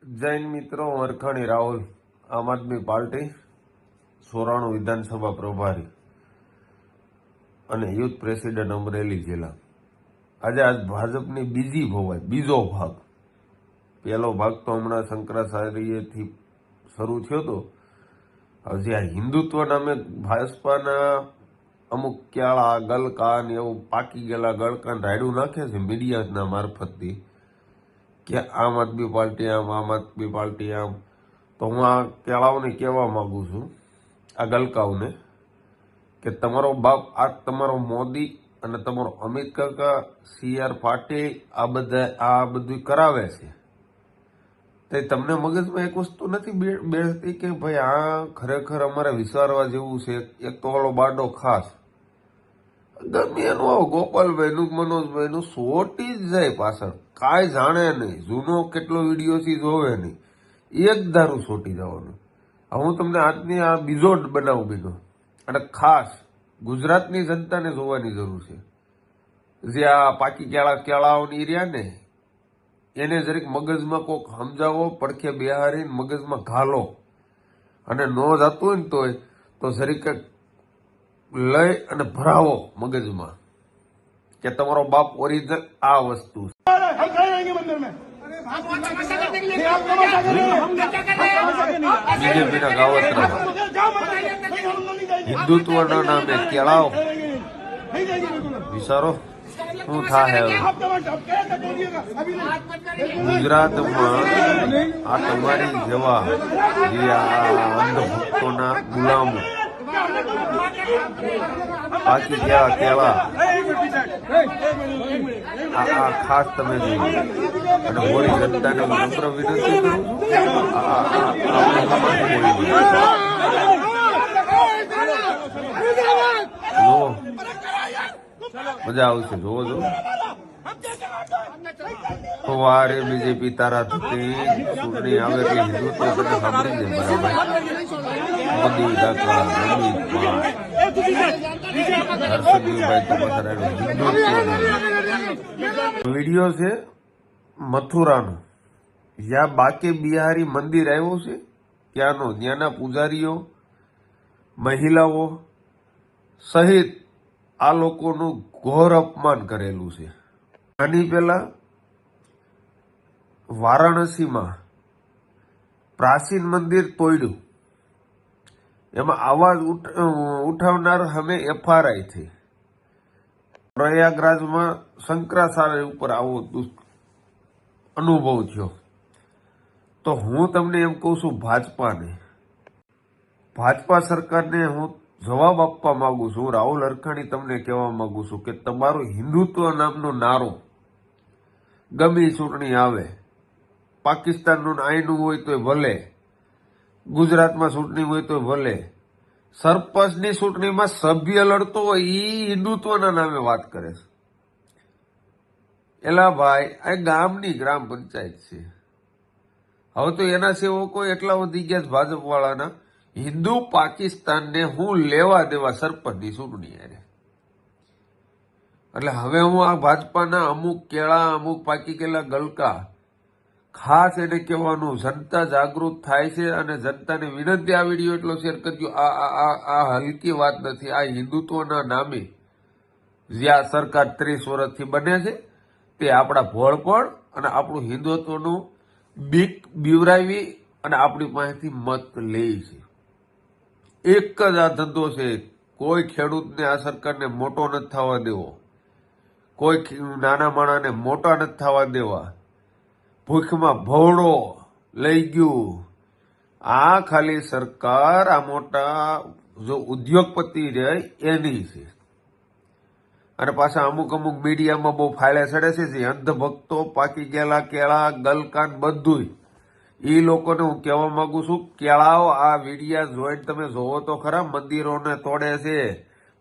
જૈન મિત્રો, વરખાણી રાહુલ, આમ આદમી પાર્ટી, સોરાણું વિધાનસભા પ્રભારી અને યુથ પ્રેસિડેન્ટ અમરેલી જિલ્લા. આજ ભાજપની બીજો ભાગ. પહેલો ભાગ તો હમણાં શંકરાચાર્યથી શરૂ થયો હતો. હજી આ હિન્દુત્વ નામે ભાજપાના અમુક ક્યાળા ગલકા ને એવું પાકી ગયેલા ગળકાન રાયડું નાખે છે મીડિયાના મારફતથી કે આમ આદમી પાર્ટી આમ આદમી પાર્ટી આમ. તો હું આ કેળાઓને કહેવા માંગુ છું, આ ગલકાઓને, કે તમારો બાપ આ તમારો મોદી અને તમારો અમિત કાકા CR પાટીલ આ બધું કરાવે છે. તે તમને મગજમાં એક વસ્તુ નથી બેસતી કે ભાઈ આ ખરેખર અમારે વિચારવા જેવું છે. એક તો ઓલો બાડો ખાસ ગમે એનું આવો ગોપાલભાઈનું મનોજભાઈનું સોટી જ જાય પાછળ, કાંઈ જાણે નહીં, જૂનો કેટલો વિડીયો થી જોવે નહીં, એક ધારું સોટી જવાનું. હું તમને આજની આ બીજો બનાવ બીજો અને ખાસ ગુજરાતની જનતાને જોવાની જરૂર છે. જે આ પાકી કેળાઓની રહ્યા ને એને જરીક મગજમાં કોક સમજાવો, પડખે બેહારીને મગજમાં ઘાલો, અને નો જતું હોય ને તો જરીક લઈ અને ભરાવો મગજમાં કે તમારો બાપ ઓરિજિનલ આ વસ્તુ બીજેપીના ગાવતરા હિન્દુત્વના નામે કેળાઓ વિચારો શું થાય. ગુજરાતમાં આ તમારી જેવા જે આ અંધભક્તોના ગુલામો બાકી કેવા આ ખાસ તમે જોઈ. અને હોળી જનતાને નમ્ર વિનંતી કરું છું, મજા આવશે, જોવો જો. વારે બીજેપી તારા થતી ચૂંટણી આવે એટલે હિન્દુત્વ તને સાંભળી જાય બરાબર. મોદી કાકા વિડીયો છે મથુરાનો, જ્યાં બાકે બિહારી મંદિર આવ્યું છે ત્યાંનો, ત્યાંના પૂજારીઓ, મહિલાઓ સહિત આ લોકોનું ઘોર અપમાન કરેલું છે. આની પહેલા વારાણસીમાં પ્રાચીન મંદિર તોડ્યું, એમાં અવાજ ઉઠાવનાર સામે FRI થઈ. પ્રયાગરાજમાં શંકરાચાર્ય ઉપર આવો અનુભવ થયો. તો હું તમને એમ કહું છું, ભાજપા સરકારને હું જવાબ આપવા માંગુ છું. રાહુલ હરખાણી તમને કહેવા માંગુ છું કે તમારું હિન્દુત્વ નામનો નારો ગમે ચૂંટણી આવે, પાકિસ્તાનનું આઈનું હોય તો ભલે, ગુજરાતમાં ચૂંટણી હોય તો ભલે, સરપંચની ચૂંટણીમાં સભ્ય લડતો હોય એ હિન્દુત્વના નામે વાત કરે છે. એલા ભાઈ, આ ગામની ગ્રામ પંચાયત છે. હવે તો એના સેવકો એટલા વધી ગયા ભાજપ વાળાના, હિન્દુ પાકિસ્તાનને હું લેવા દેવા સરપંચની ચૂંટણી અરે. એટલે હવે હું આ ભાજપાના અમુક કેળા, અમુક પાકી ગયેલા ગલકા ખાસ એને કહેવાનું, જનતા જાગૃત થાય છે અને જનતાને વિનંતી, આ વિડીયો એટલો શેર કરજો. આ હલકી વાત નથી. આ હિન્દુત્વના નામે જે આ સરકાર 30 વર્ષથી બને છે તે આપણા ભોળપણ અને આપણું હિન્દુત્વનું બીક બીવરાવી અને આપણી પાસેથી મત લે છે. એક જ આ ધંધો છે. કોઈ ખેડૂતને આ સરકારને મોટો નથી થવા દેવો, કોઈ નાના માણાને મોટા નથી થવા દેવા. ભૂખમાં ભોળો લઈ ગયું. આ ખાલી સરકાર આ મોટા જો ઉદ્યોગપતિ રહે એની છે. અને પાછા અમુક મીડિયામાં બહુ ફાયલે ચડે છે, જે અંધભક્તો, પાકી ગયેલા કેળા, ગલકાન બધું. એ લોકોને હું કહેવા માંગુ છું, કેળાઓ આ વિડીયા જોઈને તમે જોવો તો ખરા. મંદિરોને તોડે છે,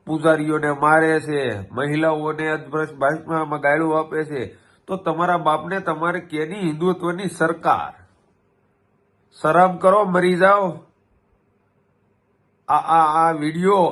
પૂજારીઓને મારે છે, મહિલાઓને ભાષામાં ગાળું આપે છે. તો તમારા બાપને તમારે કેની હિન્દુત્વની સરકાર? શરમ કરો, મરી જાઓ. આ વિડીયો